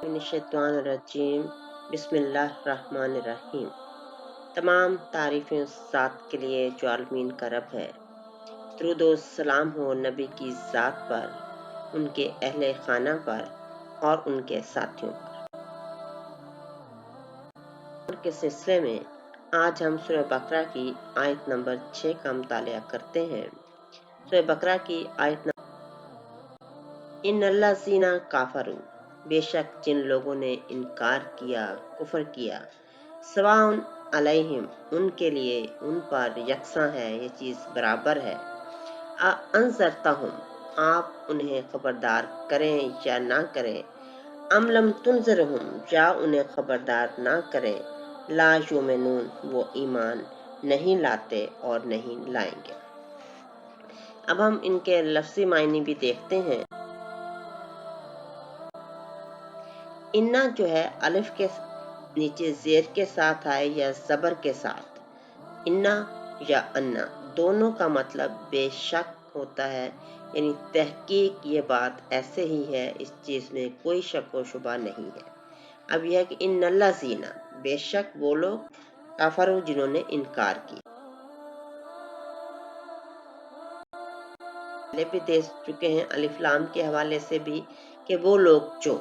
मिनश्शैतानिर्रजीम बिस्मिल्लाहिर्रहमानिर्रहीम। तमाम तारीफ़ें उस ज़ात के लिए जो आलमीन का रब है। दुरूद व सलाम हो नबी की ज़ात पर, उनके अहले खाना पर और उनके साथियों पर। के सिलसिले में आज हम सूरह बकरा की आयत नंबर 6 का मुतालिया करते हैं। सूरह बकरा की आयत नंबर इन्नल्लाज़ीना काफरू, बेशक जिन लोगों ने इनकार किया, कुफर किया, सवाउन अलैहिम, उनके लिए उन पर यकसां है, ये चीज़ बराबर है। अंज़रतहुम, आप उन्हें खबरदार करें या ना करें, अम लम तुनज़िरहुम, या उन्हें खबरदार ना करें, ला युमिनून, वो ईमान नहीं लाते और नहीं लाएंगे। अब हम इनके लफ्ज़ी मायने भी देखते हैं। इन्ना जो है अलिफ के नीचे ज़ेर के साथ आए या ज़बर के साथ, इन्ना या अन्ना, दोनों का मतलब बेशक होता है, यानी तहकीक ये बात ऐसे ही है, इस चीज़ में कोई शक व शुबा नहीं है। अब यह है कि इन्नल्लाज़ीना, बेशक वो लोग, काफरू, जिन्होंने इनकार किया। पहले भी देख चुके हैं अलिफ लाम के हवाले से भी कि वो लोग जो,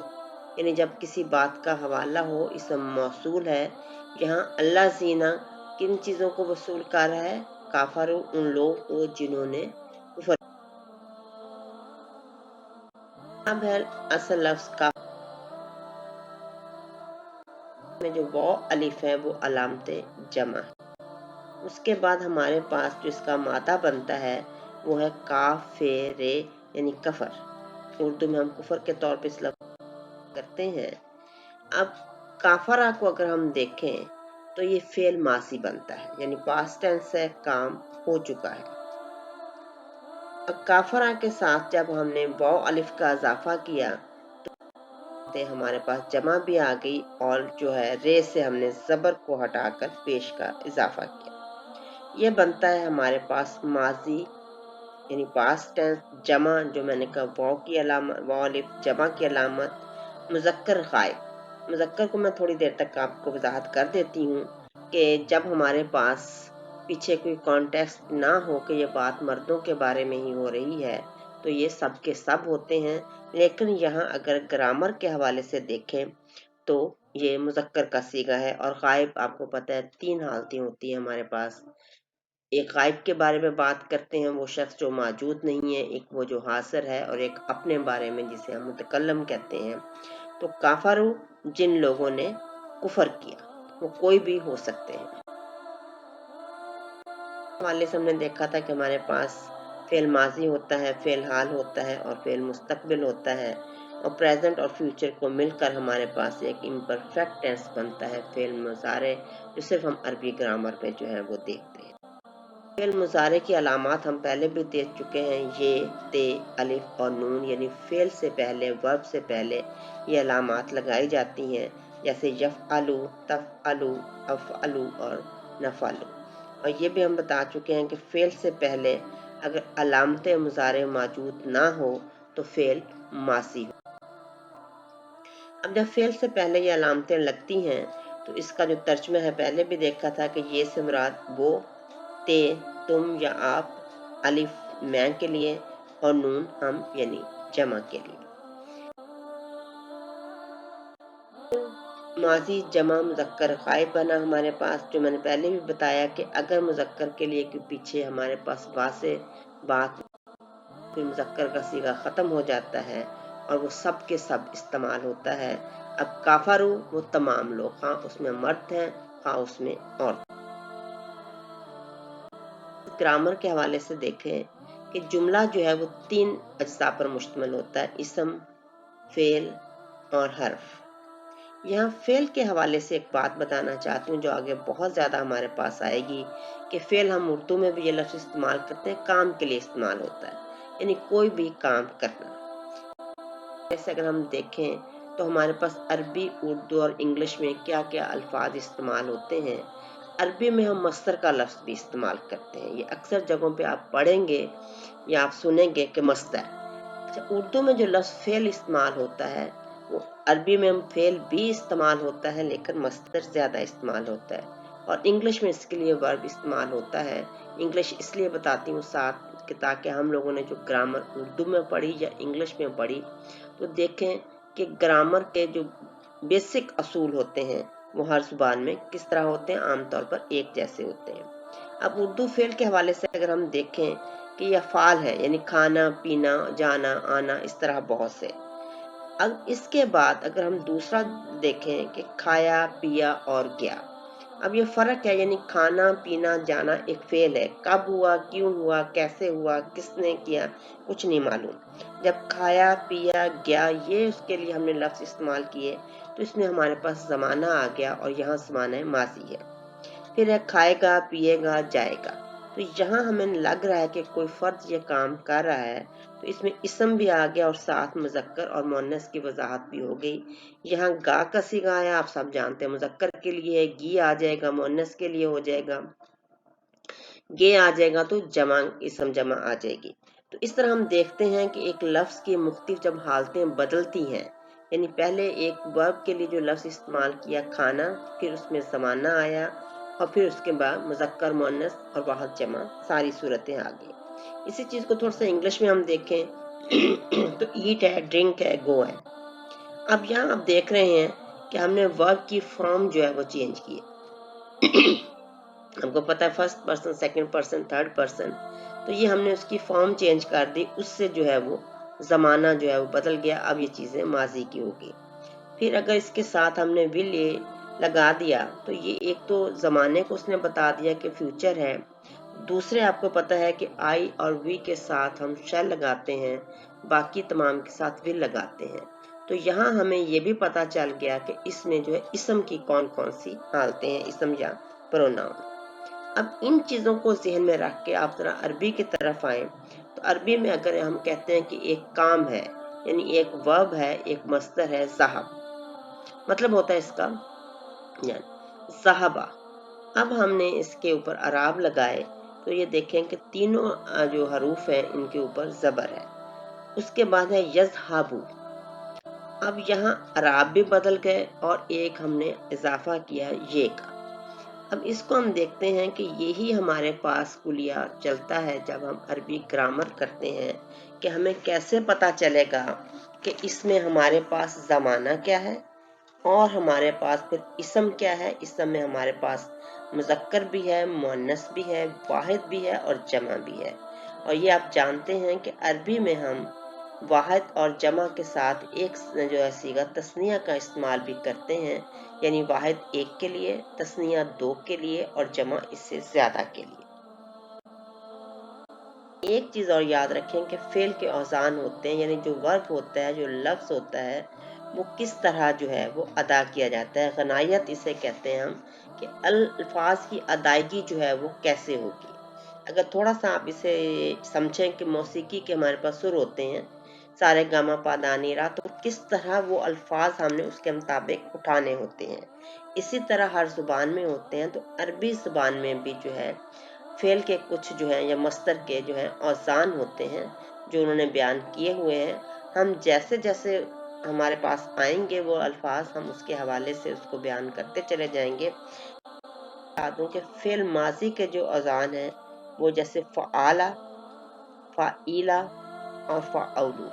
यानी जब किसी बात का हवाला हो, इसम मौसूल है। यहाँ अल्लाह ज़ीना किन चीज़ों को वसूल कर रहा है? काफरू, उन लोगों को जिन्होंने कुफर। अब है असल लफ्ज़ का में जो वो अलिफ है वो अलामते जमा है। उसके बाद हमारे पास जो इसका मादा बनता है वो है काफेरे, यानी कफर। उर्दू में हम कुफर के तौर पर इस लफ्ज़ करते हैं। अब काफरा को अगर हम देखें तो ये फेल मासी बनता है, यानी पास्ट टेंस है, काम हो चुका है। अब काफरा के साथ जब हमने वाव अलिफ का इजाफा किया तो हमारे पास जमा भी आ गई, और जो है रे से हमने जबर को हटाकर पेश का इजाफा किया। ये बनता है हमारे पास माजी, यानी पास्ट टेंस जमा, जो मैंने कहा वाव की अलामत, वाव अलिफ जमा की अलामत, मुज़क्कर गायब। मुज़क्कर को मैं थोड़ी देर तक आपको वजाहत कर देती हूँ कि जब हमारे पास पीछे कोई कॉन्टेक्स्ट ना हो कि ये बात मर्दों के बारे में ही हो रही है, तो ये सब के सब होते हैं। लेकिन यहाँ अगर ग्रामर के हवाले से देखें तो ये मुज़क्कर का सीगा है, और गायब आपको पता है 3 हालतें होती हैं हमारे पास। एक गायब के बारे में बात करते हैं, वो शख्स जो मौजूद नहीं है, एक वो जो हासिर है, और एक अपने बारे में जिसे हम मुतकल्लम कहते हैं। तो काफरू, जिन लोगों ने कुफर किया, वो कोई भी हो सकते हैं। हवाले से हमने देखा था कि हमारे पास फेल माजी होता है, फेल हाल होता है और फेल मुस्तकबिल होता है, और प्रेजेंट और फ्यूचर को मिलकर हमारे पास एक इम्परफेक्ट टेंस बनता है, फेल मुजारे, जो सिर्फ हम अरबी ग्रामर में जो है वो देखते हैं। फेल मुजारे की अलामात हम पहले भी देख चुके हैं, ये, ते, अलिफ और नून, यानी फेल से पहले, वर्ब से पहले ये अलामात लगाई जाती हैं, जैसे यफ़अलु, तफ़अलु, अफ़अलु और नफ़अलु। और ये भी हम बता चुके हैं कि फेल से पहले अगर अलामत मुजारे मौजूद ना हो तो फेल मासी हो। अब जब फेल से पहले ये अलामतें लगती हैं तो इसका जो तर्जमा है पहले भी देखा था कि ये से मुराद वो, ते, तुम या आप, अलिफ मैं के लिए, और नून हम, यानी जमा के लिए। माजी जमा मुज़क्कर गायब बना हमारे पास, जो मैंने पहले भी बताया कि अगर मुज़क्कर के लिए कि पीछे हमारे पास वासे बात, फिर मुज़क्कर का सीगा ख़त्म हो जाता है और वो सब के सब इस्तेमाल होता है। अब काफरू, वो तमाम लोग, हाँ उसमें मर्द हैं, हाँ उसमें औरत। ग्रामर के हवाले से देखें कि जुमला जो है वो 3 अज्जा पर मुश्तमिल होता है, इसम, फेल और हर्फ। यहाँ फेल के हवाले से एक बात बताना चाहती हूँ जो आगे बहुत ज़्यादा हमारे पास आएगी, कि फेल हम उर्दू में भी ये लफ्ज़ इस्तेमाल करते हैं, काम के लिए इस्तेमाल होता है, यानी कोई भी काम करना। जैसे अगर हम देखें तो हमारे पास अरबी, उर्दू और इंग्लिश में क्या क्या अल्फाज इस्तेमाल होते हैं। अरबी में हम मस्तर का लफ्ज़ भी इस्तेमाल करते हैं, ये अक्सर जगहों पे आप पढ़ेंगे या आप सुनेंगे कि मस्तर। अच्छा, उर्दू में जो लफ्ज़ फेल इस्तेमाल होता है वो अरबी में हम फेल भी इस्तेमाल होता है लेकिन मस्तर ज़्यादा इस्तेमाल होता है, और इंग्लिश में इसके लिए वर्ब इस्तेमाल होता है। इंग्लिश इसलिए बताती हूँ साथ कि ताकि हम लोगों ने जो ग्रामर उर्दू में पढ़ी या इंग्लिश में पढ़ी तो देखें कि ग्रामर के जो बेसिक असूल होते हैं वो हर जुबान में किस तरह होते हैं, आमतौर पर एक जैसे होते हैं। अब उर्दू फेल के हवाले से अगर हम देखें कि यह फाल है, यानी खाना, पीना, जाना, आना, इस तरह बहुत से। अब इसके बाद अगर हम दूसरा देखें कि खाया, पिया और गया, अब ये फर्क है, यानी खाना, पीना, जाना एक फेल है। कब हुआ, क्यों हुआ, कैसे हुआ, किसने किया, कुछ नहीं मालूम। जब खाया, पिया, गया ये उसके लिए हमने लफ्ज इस्तेमाल किए तो इसमें हमारे पास जमाना आ गया, और यहाँ जमाना माजी है। फिर है खाएगा, पिएगा, जाएगा। तो यहाँ हमें लग रहा है कि कोई फर्द ये काम कर रहा है, तो इसमें इसम भी आ गया और साथ मुजक्कर और मुअन्नस की वजाहत भी हो गई। यहाँ गा का सिगा आया, आप सब जानते हैं, मुजक्कर के लिए गी आ जाएगा, मुअन्नस के लिए हो जाएगा गे आ जाएगा, तो जमा इसम जमा आ जाएगी। तो इस तरह हम देखते हैं कि एक लफ्ज की मुख्तलिफ जब हालतें बदलती हैं, यानी पहले एक वर्ब के लिए जो लफ्ज इस्तेमाल किया खाना, फिर उसमें ज़माना आया, और फिर उसके बाद मुज़क्कर, मुअन्नस और वाहिद जमा, सारी सूरतें आ गई। इसी चीज़ को थोड़ा सा इंग्लिश में हम देखें तो ईट है, ड्रिंक है, गो है। अब यहाँ आप देख रहे हैं कि हमने वर्ब की फॉर्म जो है वो चेंज की है। हमको पता है first person, second person, third person, तो ये हमने उसकी फॉर्म चेंज कर दी, उससे जो है वो ज़माना जो है वो बदल गया। अब ये चीज़ें माजी की होगी। फिर अगर इसके साथ हमने विल ये लगा दिया तो ये एक तो ज़माने को उसने बता दिया कि फ्यूचर है, दूसरे आपको पता है कि आई और वी के साथ हम शैल लगाते हैं, बाकी तमाम के साथ विल लगाते हैं। तो यहाँ हमें ये भी पता चल गया कि इसमें जो है इसम की कौन कौन सी हालतें हैं, इसम या प्रोनाउन। अब इन चीज़ों को जहन में रख के आप जरा अरबी की तरफ आए, तो अरबी में अगर हम कहते हैं कि एक काम है, यानी एक वर्ब है, एक मस्दर है, ज़हब, मतलब होता है इसका ज़हबा। अब हमने इसके ऊपर अराब लगाए तो ये देखें कि तीनों जो हरूफ हैं इनके ऊपर ज़बर है। उसके बाद है यज़हाबू। अब यहाँ अराब भी बदल गए और एक हमने इजाफा किया ये का। अब इसको हम देखते हैं कि यही हमारे पास कुलिया चलता है जब हम अरबी ग्रामर करते हैं, कि हमें कैसे पता चलेगा कि इसमें हमारे पास ज़माना क्या है और हमारे पास फिर इसम क्या है। इसम में हमारे पास मुज़क्कर भी है, मुअन्नस भी है, वाहिद भी है और जमा भी है। और ये आप जानते हैं कि अरबी में हम वाहिद और जमा के साथ एक जो है सीगा तस्निया का इस्तेमाल भी करते हैं, यानी वाहिद एक के लिए, तस्निया दो के लिए और जमा इससे ज्यादा के लिए। एक चीज और याद रखें कि फेल के औजान होते हैं, यानी जो वर्ब होता है, जो लफ्ज होता है, वो किस तरह जो है वो अदा किया जाता है। गनायत इसे कहते हैं हम, कि अल्फाज की अदायगी जो है वो कैसे होगी। अगर थोड़ा सा आप इसे समझें कि मौसीकी के हमारे पास सुर होते हैं, सारे गामा पादानी रा, तो किस तरह वो अल्फाज हमने उसके मुताबिक उठाने होते हैं, इसी तरह हर जुबान में होते हैं। तो अरबी जुबान में भी जो है फेल के कुछ जो है या मस्तर के जो है औजान होते हैं जो उन्होंने बयान किए हुए हैं। हम जैसे जैसे हमारे पास आएंगे वो अल्फाज, हम उसके हवाले से उसको बयान करते चले जाएंगे। बता दूं कि फेल माजी के जो औजान हैं वो जैसे फ़आला, फ़ाइला और फ़ाउलू,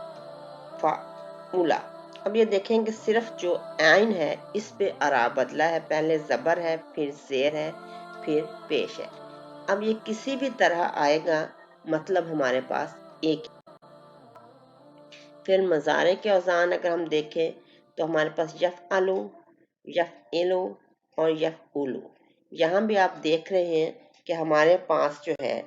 फ़ाउला। अब ये देखें कि सिर्फ जो आइन है इस पे अरा बदला है, पहले ज़बर है, फिर ज़ेर है, फिर पेश है। अब ये किसी भी तरह आएगा, मतलब हमारे पास एक। फिर मज़ारे के औजान अगर हम देखें तो हमारे पास यफ़अलु, यफ़इलु और यफ़उलु। यहाँ भी आप देख रहे हैं कि हमारे पास जो है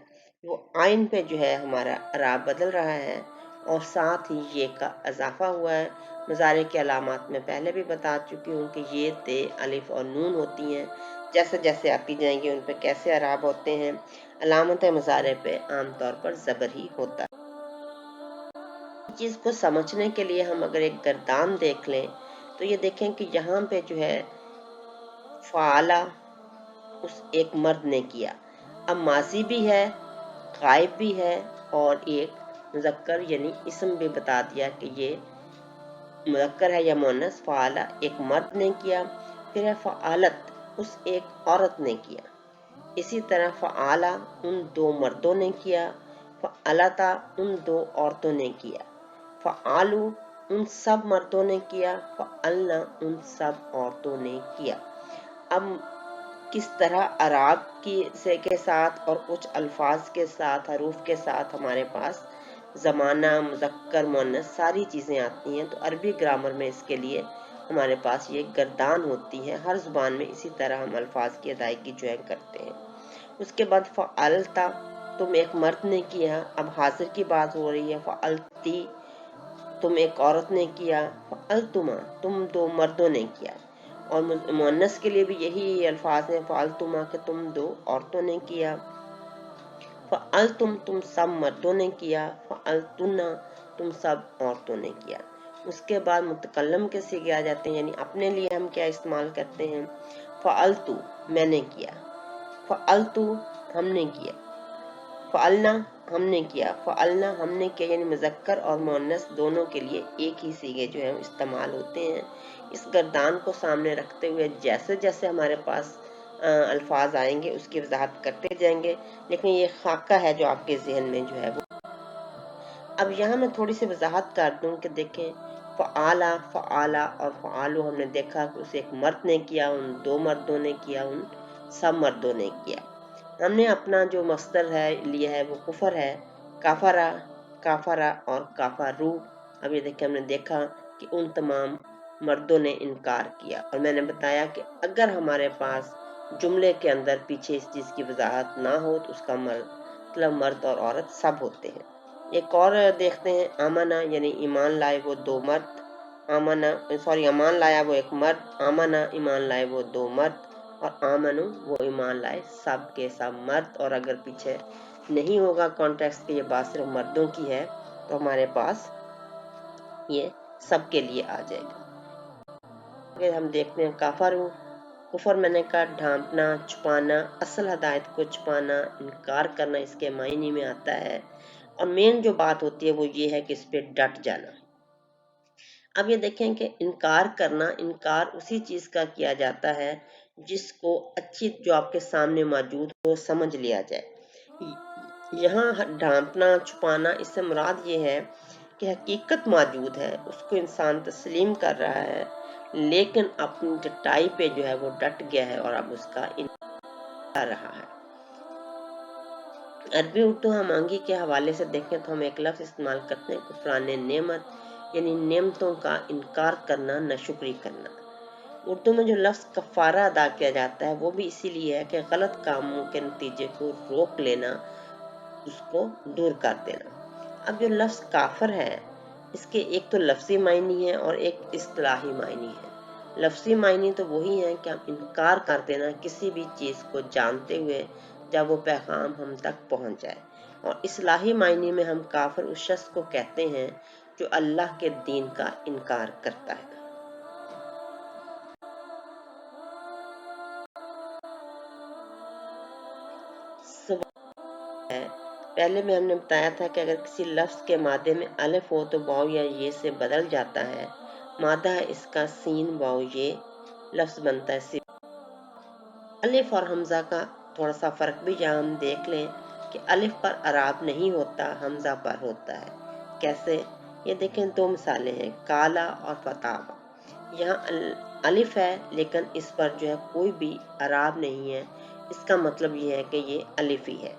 वो आइन पे जो है हमारा अराब बदल रहा है और साथ ही ये का इजाफा हुआ है। मज़ारे के अलामात में पहले भी बता चुकी हूँ कि ये, ते, अलिफ और नून होती हैं। जैसे जैसे आती जाएंगी उन पे कैसे अराब होते हैं। अलामत मज़ारे पे आमतौर पर ज़बर ही होता है। चीज़ को समझने के लिए हम अगर एक गर्दान देख लें तो ये देखें कि यहाँ पे जो है फ़ाला उस एक मर्द ने किया। अब माजी भी है, गायब भी है और एक मुज़क्कर यानी इसम भी बता दिया कि ये मुज़क्कर है या मुअन्नस, फ़आला एक मर्द ने किया, फिर है फ़आलत उस एक औरत ने किया। इसी तरह फ़आला उन दो मर्दों ने किया, फ़अलता उन दो औरतों ने किया, फ़आलू उन सब मर्दों ने किया, फ़अलना उन सब औरतों ने किया। अब किस तरह अराब के साथ और कुछ अल्फाज के साथ, हरूफ के साथ हमारे पास ज़माना, मुज़क्कर, मुअन्नस सारी चीज़ें आती हैं, तो अरबी ग्रामर में इसके लिए हमारे पास ये गर्दान होती है। हर ज़ुबान में इसी तरह हम अल्फाज की अदायगी जो है करते हैं। उसके बाद फ़अलता तुम एक मर्द ने किया, अब हाजिर की बात हो रही है। फ़अलती तुम एक औरत ने किया, फ़अलतुमा तुम दो मर्दों ने किया। और मुअन्नस के लिए भी यही अल्फाज हैं, फ़अलतुमा के तुम दो औरतों ने किया, फ़अलतुम तुम सब मर्दों ने किया, फ़अलतुन्ना तुम सब औरतों ने किया। उसके बाद मुतकल्लम के सिगे आ जाते हैं, यानी अपने लिए हम क्या इस्तेमाल करते हैं। फ़अलतु मैंने किया, फ़अलतु हमने किया, फ़अलना हमने किया, फ़अलना हमने किया, यानी मुज़क्कर और मुअन्नस दोनों के लिए एक ही सीगे जो है इस्तेमाल होते हैं। इस गर्दान को सामने रखते हुए जैसे जैसे हमारे पास अल्फाज आएंगे उसकी वजाहत करते जाएंगे, लेकिन ये खाका है जो आपके जहन में जो है वो। अब यहाँ मैं थोड़ी सी वजाहत कर दूँ कि देखें, फ़आला, फ़आला और फ़आलू हमने देखा कि उसे एक मर्द ने किया, उन दो मर्दों ने किया, उन सब मर्दों ने किया। हमने अपना जो मस्दर है लिया है वो कुफर है, काफरा, काफरा और काफारू। अब ये देखिए हमने देखा कि उन तमाम मर्दों ने इनकार किया, और मैंने बताया कि अगर हमारे पास जुमले के अंदर पीछे इस चीज़ की वजाहत ना हो तो उसका मतलब मर्द और औरत सब होते हैं। एक और देखते हैं, आमना यानी ईमान लाए वो दो मर्द, ईमान लाया वो एक मर्द, आमना ईमान लाए वो दो मर्द, और आमनु वो ईमान लाए सब के सब मर्द। और अगर पीछे नहीं होगा कॉन्टेक्स्ट के ये बात सिर्फ मर्दों की है तो हमारे पास ये सब के लिए आ जाएगा। अगर हम देखते हैं काफरू, कुफर मैंने कहा ढांपना, छुपाना, असल हदायत को छुपाना, इनकार करना इसके मायने में आता है। और मेन जो बात होती है वो ये है कि इस पे डट जाना। अब ये देखें कि इनकार करना, इनकार उसी चीज का किया जाता है जिसको अच्छी जो आपके सामने मौजूद हो समझ लिया जाए। यहाँ ढांपना, छुपाना, इससे मुराद ये है कि हकीकत मौजूद है, उसको इंसान तस्लीम कर रहा है, लेकिन अपनी डटाई पे जो है वो डट गया है और अब उसका इनकार रहा है। अरबी उर्दू हमांगी के हवाले से देखें तो हम एक लफ्ज़ इस्तेमाल करते हैं, कुफरान नेमत, यानी नेमतों का इनकार करना, नाशुक्री करना। उर्दू में जो लफ्ज़ कफ़ारा अदा किया जाता है वो भी इसीलिए है कि गलत कामों के नतीजे को रोक लेना, उसको दूर कर देना। अब जो लफ्ज़ काफिर है इसके एक तो लफ्ज़ी मायनी है और एक इस्तिलाही मायनी है। लफ्ज़ी मायनी तो वही है कि हम इनकार कर देना किसी भी चीज़ को जानते हुए जब वो पैगाम हम तक पहुंच जाए, और इस्लाही मायने में हम काफिर उस शख्स को कहते हैं जो अल्लाह के दीन का इनकार करता है। पहले में हमने बताया था कि अगर किसी लफ्ज़ के मादे में अलिफ हो तो वाव या ये से बदल जाता है। मादा है इसका सीन वाव ये लफ्ज़ बनता है सिर्फ। अलिफ और हमज़ा का थोड़ा सा फ़र्क भी यहाँ हम देख लें कि अलिफ पर अराब नहीं होता, हमज़ा पर होता है। कैसे, ये देखें दो मिसालें हैं, काला और फतावा। यहाँ अलिफ है लेकिन इस पर जो है कोई भी अराब नहीं है, इसका मतलब ये है कि ये अलिफ ही है।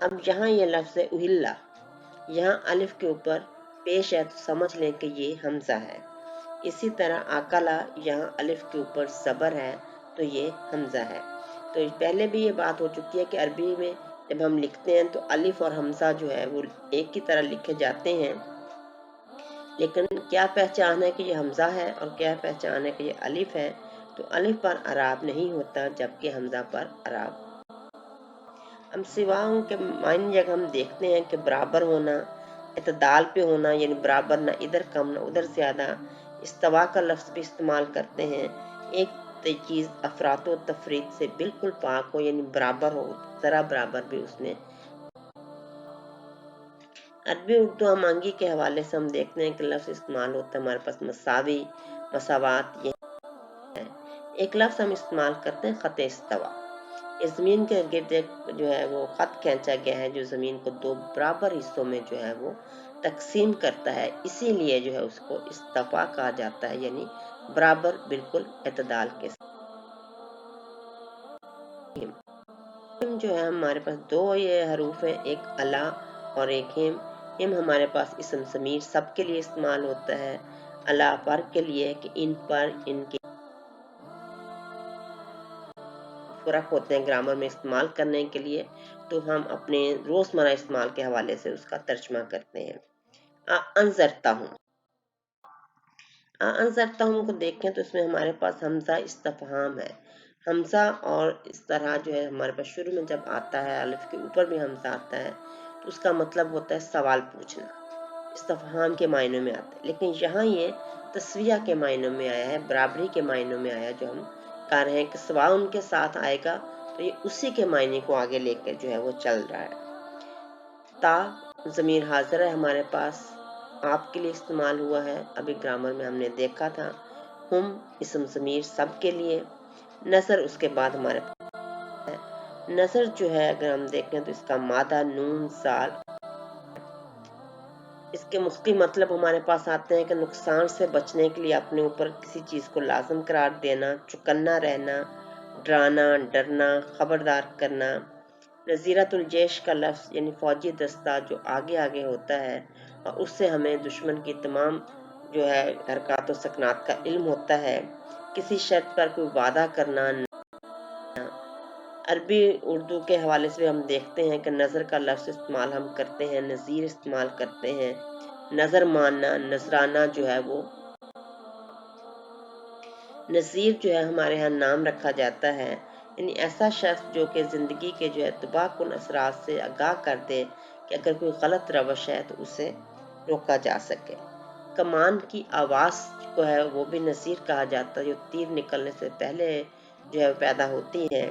अब यहाँ ये लफ्ज़ है उहिल्ला, यहाँ अलिफ के ऊपर पेश है तो समझ लें कि ये हमज़ा है। इसी तरह आकला, यहाँ अलिफ के ऊपर ज़बर है तो ये हमज़ा है। तो पहले भी ये बात हो चुकी है कि अरबी में जब हम लिखते हैं तो अलिफ और हमज़ा जो है वो एक ही तरह लिखे जाते हैं, लेकिन क्या पहचान है कि ये हमज़ा है और क्या पहचान है कि ये अलिफ है। तो अलिफ पर अराब नहीं होता जबकि हमज़ा पर अराब। हम सिवाओं के मायने जगह हम देखते हैं कि बराबर होना, इतदाल पे होना, यानी बराबर ना इधर कम ना उधर ज़्यादा। इस्तवा का लफ्ज़ भी इस्तेमाल करते हैं, एक चीज़ अफरातो तफरीत से बिल्कुल पाक हो, यानी बराबर हो, ज़रा बराबर भी उसमें। عربی اردو ہمانگی کے حوالے سے ہم دیکھتے ہیں کہ لفظ استعمال ہوتا ہے ہمارے پاس مساوی، مساوات. یہ ایک لفظ ہم استعمال کرتے ہیں خط استوا. اس زمین کے گرد ایک جو ہے وہ خط کھینچا گیا ہے جو زمین کو دو برابر حصوں میں جو ہے وہ تقسیم کرتا ہے، اسی لیے جو ہے اس کو استوا کہا جاتا ہے، یعنی برابر، بالکل اعتدال کے ساتھ. جو ہے ہمارے پاس دو یہ حروف ہیں، ایک الا اور ایک ہم. ہم ہمارے پاس اسم ضمیر سب کے لیے استعمال ہوتا ہے، الا پر کے لیے کہ ان پر ان کے فرق ہوتے ہیں گرامر میں استعمال کرنے کے لیے، تو ہم اپنے روزمرہ استعمال کے حوالے سے اس کا ترجمہ کرتے ہیں. انظرتا ہوں. انظرتا ہوں کو دیکھیں تو اس میں ہمارے پاس حمزہ استفہام ہے. حمزہ اور اس طرح جو ہے ہمارے پاس شروع میں جب آتا ہے الف کے اوپر بھی حمزہ آتا ہے تو اس کا مطلب ہوتا ہے سوال پوچھنا، استفہام کے معنوں میں آتا ہے. لیکن یہاں یہ تسویہ کے معنوں میں آیا ہے، برابری کے معنوں میں آیا، جو ہم کہہ رہے ہیں کہ سوا ان کے ساتھ آئے گا تو یہ اسی کے معنی کو آگے لے کر جو ہے وہ چل رہا ہے. تا ضمیر حاضر ہے ہمارے پاس، آپ کے لیے استعمال ہوا ہے، ابھی گرامر میں ہم نے دیکھا تھا. ہم اسم ضمیر سب کے لیے. نظر اس کے بعد ہمارے پاس ہے. نظر جو ہے اگر ہم دیکھیں تو اس کا مادہ نون زال. اس کے مختلف مطلب ہمارے پاس آتے ہیں کہ نقصان سے بچنے کے لیے اپنے اوپر کسی چیز کو لازم قرار دینا، چکنا رہنا، ڈرانا، ڈرنا، خبردار کرنا. نذیرۃ الجیش کا لفظ یعنی فوجی دستہ جو آگے آگے ہوتا ہے اور اس سے ہمیں دشمن کی تمام جو ہے حرکات و سکنات کا علم ہوتا ہے. کسی شرط پر کوئی وعدہ کرنا. عربی اردو کے حوالے سے ہم دیکھتے ہیں کہ نظر کا لفظ استعمال ہم کرتے ہیں، نذیر استعمال کرتے ہیں، نظر ماننا، نذرانہ جو ہے وہ. نذیر جو ہے ہمارے ہاں نام رکھا جاتا ہے، یعنی ایسا شخص جو کہ زندگی کے جو ہے تباہ کن اثرات سے آگاہ کر دے کہ اگر کوئی غلط روش ہے تو اسے روکا جا سکے. کمان کی آواز کو ہے وہ بھی نذیر کہا جاتا ہے، جو تیر نکلنے سے پہلے جو ہے پیدا ہوتی ہے،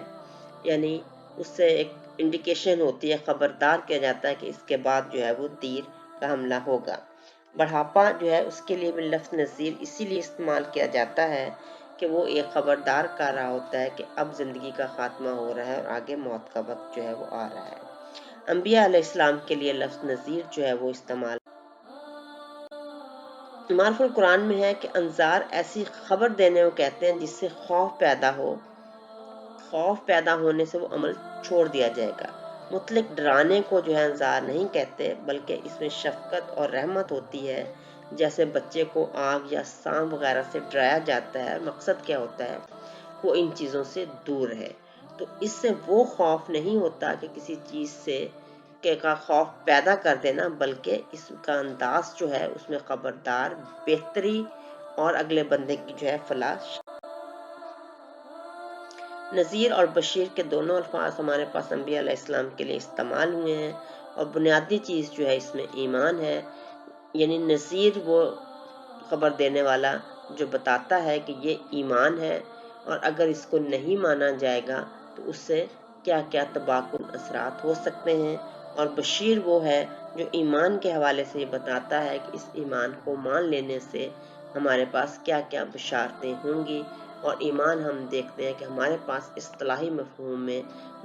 یعنی اس سے ایک انڈیکیشن ہوتی ہے، خبردار کیا جاتا ہے کہ اس کے بعد جو ہے وہ تیر کا حملہ ہوگا. بڑھاپا جو ہے اس کے لیے بھی لفظ نذیر اسی لیے استعمال کیا جاتا ہے کہ وہ ایک خبردار کر رہا ہوتا ہے کہ اب زندگی کا خاتمہ ہو رہا ہے اور آگے موت کا وقت جو ہے وہ آ رہا ہے. انبیاء علیہ السلام کے لیے لفظ نذیر جو ہے وہ استعمال. معرف القرآن میں ہے کہ انذار ایسی خبر دینے کو کہتے ہیں جس سے خوف پیدا ہو، خوف پیدا ہونے سے وہ عمل چھوڑ دیا جائے گا. مطلق ڈرانے کو جو ہے انذار نہیں کہتے، بلکہ اس میں شفقت اور رحمت ہوتی ہے. جیسے بچے کو آگ یا سانپ وغیرہ سے ڈرایا جاتا ہے، مقصد کیا ہوتا ہے؟ وہ ان چیزوں سے دور ہے. تو اس سے وہ خوف نہیں ہوتا کہ کسی چیز سے کا خوف پیدا کر دینا، بلکہ اس کا انداز جو ہے اس میں خبردار، بہتری اور اگلے بندے کی جو ہے فلاح. نذیر اور بشیر کے دونوں الفاظ ہمارے پاس انبیاء علیہ السلام کے لیے استعمال ہوئے ہیں، اور بنیادی چیز جو ہے اس میں ایمان ہے. یعنی نذیر وہ خبر دینے والا جو بتاتا ہے کہ یہ ایمان ہے، اور اگر اس کو نہیں مانا جائے گا تو اس سے کیا کیا تباہ کن اثرات ہو سکتے ہیں. اور بشیر وہ ہے جو ایمان کے حوالے سے یہ بتاتا ہے کہ اس ایمان کو مان لینے سے ہمارے پاس کیا کیا بشارتیں ہوں گی. اور ایمان ہم دیکھتے ہیں کہ ہمارے پاس اصطلاحی مفہوم میں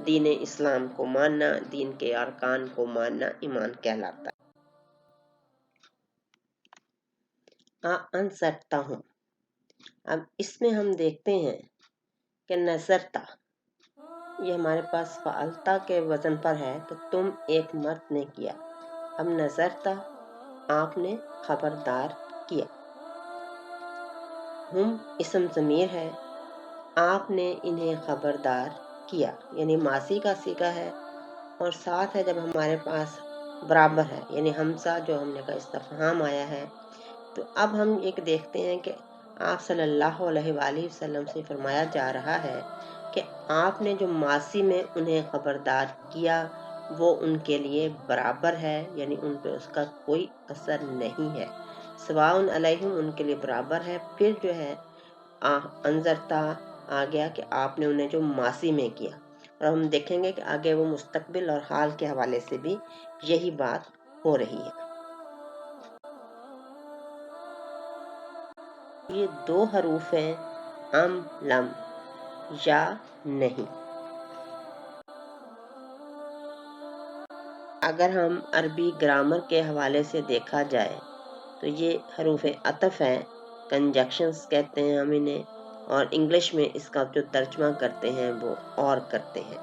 دین اسلام کو ماننا، دین کے ارکان کو ماننا ایمان کہلاتا ہے. انسرتا ہوں. اب اس میں ہم دیکھتے ہیں کہ نظرتا یہ ہمارے پاس فعلتا کے وزن پر ہے کہ تم ایک مرد نے کیا. اب نظرتا آپ نے خبردار کیا. ہم اسم ضمیر ہے، آپ نے انہیں خبردار کیا، یعنی ماضی کا صیغہ ہے، اور ساتھ ہے جب ہمارے پاس برابر ہے یعنی حمزہ جو ہم نے کا استفہام آیا ہے. تو اب ہم ایک دیکھتے ہیں کہ آپ صلی اللہ علیہ وآلہ وسلم سے فرمایا جا رہا ہے کہ آپ نے جو ماضی میں انہیں خبردار کیا وہ ان کے لیے برابر ہے، یعنی ان پہ اس کا کوئی اثر نہیں ہے. سواء علیہم ان کے لیے برابر ہے. پھر جو ہے انذرتا آ گیا کہ آپ نے انہیں جو ماضی میں کیا، اور ہم دیکھیں گے کہ آگے وہ مستقبل اور حال کے حوالے سے بھی یہی بات ہو رہی ہے. یہ دو حروف ہیں لم یا نہیں. اگر ہم عربی گرامر کے حوالے سے دیکھا جائے تو یہ حروف عطف ہیں، کنجکشنز کہتے ہیں ہم انہیں، اور انگلش میں اس کا جو ترجمہ کرتے ہیں وہ اور کرتے ہیں،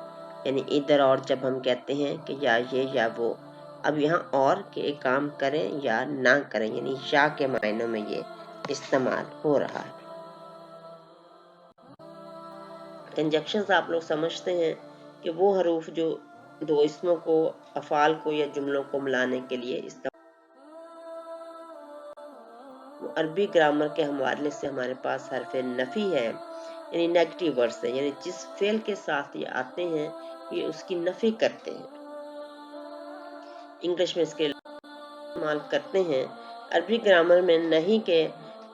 یعنی ادھر اور جب ہم کہتے ہیں کہ یا یہ یا وہ، اب یہاں اور کے کام کریں یا نہ کریں، یعنی یا کے معنوں میں یہ استعمال ہو رہا ہے. کنجکشنز آپ لوگ سمجھتے ہیں کہ وہ حروف جو دو اسموں کو، افعال کو یا جملوں کو ملانے کے لیے استعمال. عربی گرامر کے حوالے سے ہمارے پاس حرف نفی ہے، یعنی نیگیٹو ورڈز ہیں، یعنی جس فعل کے ساتھ یہ آتے ہیں یہ اس کی نفی کرتے ہیں. انگلش میں اس کے استعمال کرتے ہیں. عربی گرامر میں نہیں کے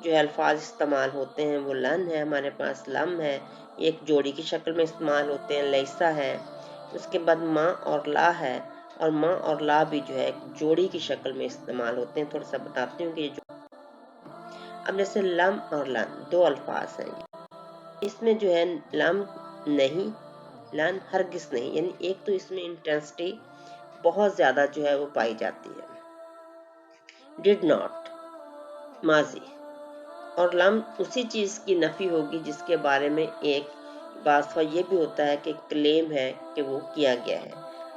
جو الفاظ استعمال ہوتے ہیں وہ لن ہے، ہمارے پاس لم ہے، ایک جوڑی کی شکل میں استعمال ہوتے ہیں، لیسا ہے، اس کے بعد ما اور لا ہے، اور ما اور لا بھی جو ہے ایک جوڑی کی شکل میں استعمال ہوتے ہیں. تھوڑا سا بتاتی ہوں کہ یہ جو اب جیسے لم اور لن دو الفاظ ہیں، اس میں جو ہے لم نہیں، لن ہرگز نہیں، یعنی ایک تو اس میں انٹینسٹی بہت زیادہ جو ہے وہ پائی جاتی ہے. ڈڈ ناٹ ماضی، اور لم اسی چیز کی نفی ہوگی جس کے بارے میں ایک بات یہ بھی ہوتا ہے کہ کلیم ہے کہ وہ کیا گیا ہے.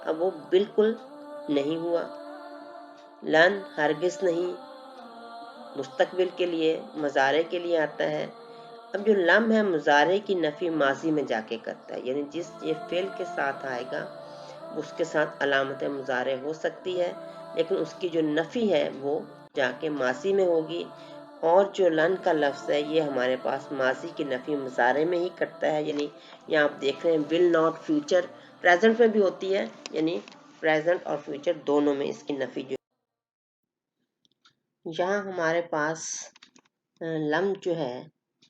اب وہ بالکل نہیں ہوا. لن ہرگز نہیں مستقبل کے لیے، مضارع کے لیے آتا ہے. اب جو لم ہے مضارع کی نفی ماضی میں جا کے کرتا ہے، یعنی جس یہ فعل کے ساتھ آئے گا اس کے ساتھ علامت مضارع ہو سکتی ہے، لیکن اس کی جو نفی ہے وہ جا کے ماضی میں ہوگی. اور جو لن کا لفظ ہے یہ ہمارے پاس ماضی کی نفی مضارع میں ہی کرتا ہے، یعنی یہاں آپ دیکھ رہے ہیں ول ناٹ فیوچر پریزنٹ میں بھی ہوتی ہے، یعنی پریزنٹ اور فیوچر دونوں میں اس کی نفی جو یہاں ہمارے پاس لم جو ہے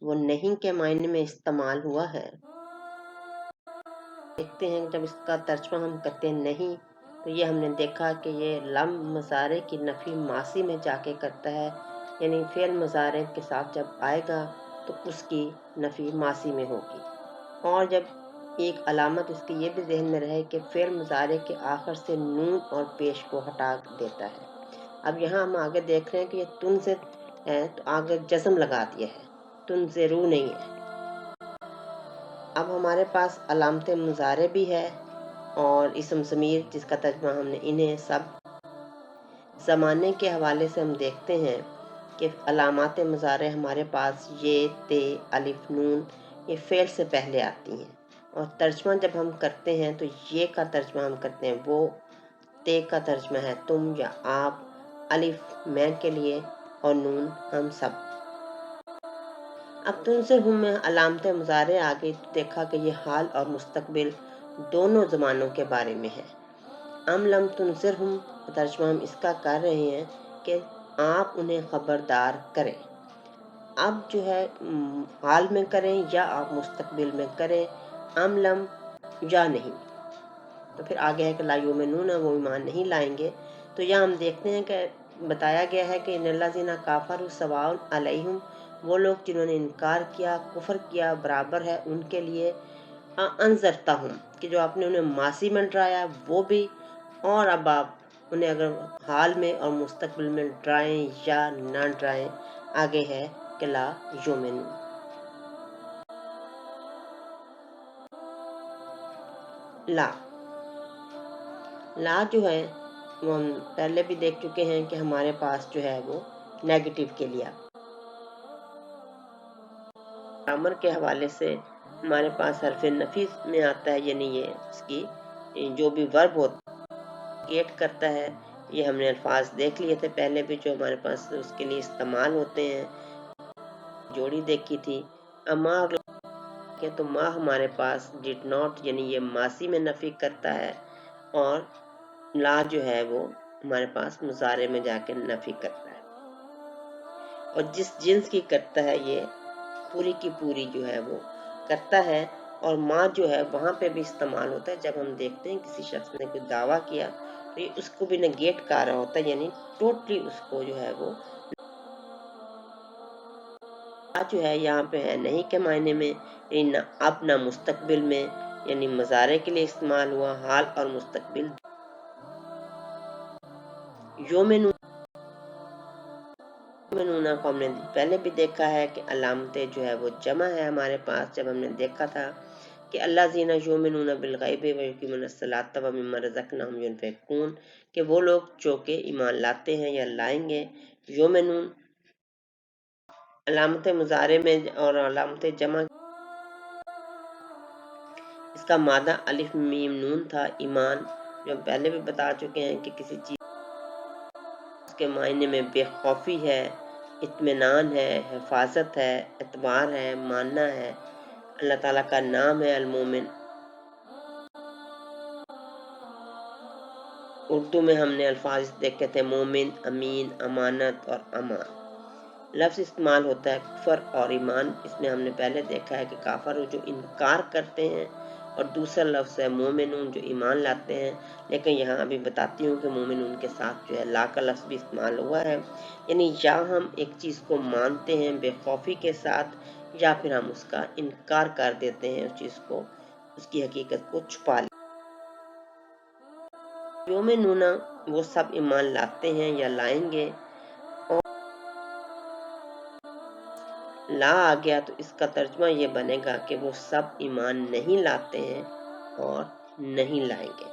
وہ نہیں کے معنی میں استعمال ہوا ہے. دیکھتے ہیں جب اس کا ترجمہ ہم کرتے ہیں نہیں تو یہ ہم نے دیکھا کہ یہ لم مضارع کی نفی ماضی میں جا کے کرتا ہے، یعنی فعل مضارع کے ساتھ جب آئے گا تو اس کی نفی ماضی میں ہوگی. اور جب ایک علامت اس کی یہ بھی ذہن میں رہے کہ فعل مضارع کے آخر سے نون اور پیش کو ہٹا دیتا ہے. اب یہاں ہم آگے دیکھ رہے ہیں کہ یہ تنذر ہے تو آگے جزم لگا دیا ہے، تنذرو نہیں ہے. اب ہمارے پاس علامت مضارع بھی ہے اور اسم ضمیر جس کا ترجمہ ہم نے انہیں سب. زمانے کے حوالے سے ہم دیکھتے ہیں کہ علامات مضارع ہمارے پاس یہ، تے، الف، نون یہ فعل سے پہلے آتی ہیں، اور ترجمہ جب ہم کرتے ہیں تو یہ کا ترجمہ ہم کرتے ہیں وہ، تے کا ترجمہ ہے تم یا آپ، الف میں کے لیے، اور نون ہم سب. اب تنذرہم میں علامت مضارع آگے دیکھا کہ یہ حال اور مستقبل دونوں زمانوں کے بارے میں ہے. ام لم تنذرہم ترجمہ ہم اس کا کر رہے ہیں کہ آپ انہیں خبردار کریں. اب جو ہے حال میں کریں یا آپ مستقبل میں کریں، ام لم یا نہیں. تو پھر آگے ہے کہ لا یؤمنون وہ ایمان نہیں لائیں گے. تو یہاں ہم دیکھتے ہیں کہ بتایا گیا ہے کہ ان الذین کفروا سواء علیہم، وہ لوگ جنہوں نے انکار کیا، کفر کیا، برابر ہے ان کے لیے. انذرتہم کہ جو آپ نے انہیں ماضی میں ڈرایا وہ بھی، اور اب آپ انہیں اگر حال میں اور مستقبل میں ڈرائیں یا نہ ڈرائیں. آگے ہے کہ لا یؤمنون. لا جو ہے وہ ہم پہلے بھی دیکھ چکے ہیں کہ ہمارے پاس جو ہے وہ نیگیٹو کے لیے. گرامر کے حوالے سے ہمارے پاس حرف نفی میں آتا ہے، یعنی یہ اس کی جو بھی ورب ہوتا ہے کرتا ہے. یہ ہم نے الفاظ دیکھ لیے تھے پہلے بھی جو ہمارے پاس اس کے لیے استعمال ہوتے ہیں، جوڑی دیکھی تھی. اما اور کہ تو ما ہمارے پاس ڈڈ ناٹ یعنی یہ ماضی میں نفی کرتا ہے، اور لا جو ہے وہ ہمارے پاس مضارع میں جا کے نفی کرتا ہے. اور جس جنس کی کرتا ہے یہ پوری کی پوری جو ہے وہ کرتا ہے. اور ما جو ہے وہاں پہ بھی استعمال ہوتا ہے جب ہم دیکھتے ہیں کسی شخص نے کوئی دعویٰ کیا تو یہ اس کو بھی نگیٹ کر رہا ہوتا ہے، یعنی ٹوٹلی اس کو جو ہے وہ جو ہے یہاں پہ ہے نہیں کے معنی میں، یعنی نہ اب نہ مستقبل میں، یعنی مضارع کے لیے استعمال ہوا، حال اور مستقبل۔ یومنون کو ہم نے پہلے بھی دیکھا ہے کہ علامتیں جو ہے وہ جمع ہے ہمارے پاس، جب ہم نے دیکھا تھا کہ اللہ زینہ یومنون بالغیب ویقیمون الصلاۃ ومما رزقناہم ینفقون، کہ وہ لوگ جو کہ ایمان لاتے ہیں یا لائیں گے۔ یومنون علامت مضارع میں اور علامت جمع، اس کا مادہ الف میم نون تھا، ایمان، جو ہم پہلے بھی بتا چکے ہیں کہ کسی چیز کے معنی میں بے خوفی ہے، اطمینان ہے، حفاظت ہے، اعتبار ہے، ماننا ہے۔ اللہ تعالیٰ کا نام ہے المومن۔ اردو میں ہم نے الفاظ دیکھے تھے مومن، امین، امانت اور امان۔ لفظ استعمال ہوتا ہے کفر اور ایمان، اس میں ہم نے پہلے دیکھا ہے کہ کافر جو انکار کرتے ہیں، اور دوسرا لفظ ہے مومنون جو ایمان لاتے ہیں، لیکن یہاں ابھی بتاتی ہوں کہ مومنون کے ساتھ جو ہے لا کا لفظ بھی استعمال ہوا ہے، یعنی یا ہم ایک چیز کو مانتے ہیں بے خوفی کے ساتھ، یا پھر ہم اس کا انکار کر دیتے ہیں، اس چیز کو، اس کی حقیقت کو چھپا لیتے ہیں۔ یومنون وہ سب ایمان لاتے ہیں یا لائیں گے، اور لا آ گیا تو اس کا ترجمہ یہ بنے گا کہ وہ سب ایمان نہیں لاتے ہیں اور نہیں لائیں گے۔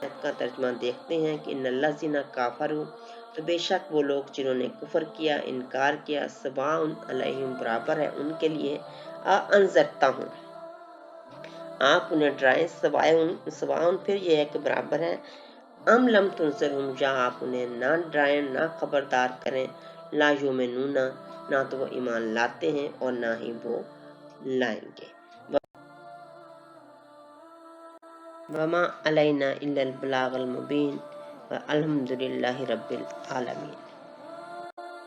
آیت کا ترجمہ دیکھتے ہیں کہ ان الذین کافروا، تو بے شک وہ لوگ جنہوں نے کفر کیا، انکار کیا، سواء علیہم برابر ہے ان کے لیے، انذرتا ہوں آپ انہیں ڈرائیں، سواء پھر یہ ہے کہ برابر ہے، ام لم تنذرہم یا آپ انہیں نہ ڈرائیں، نہ خبردار کریں، لا یؤمنون نہ تو وہ ایمان لاتے ہیں اور نہ ہی وہ لائیں گے۔ وما علینا الا البلاغ المبین، والحمد للہ رب العالمین۔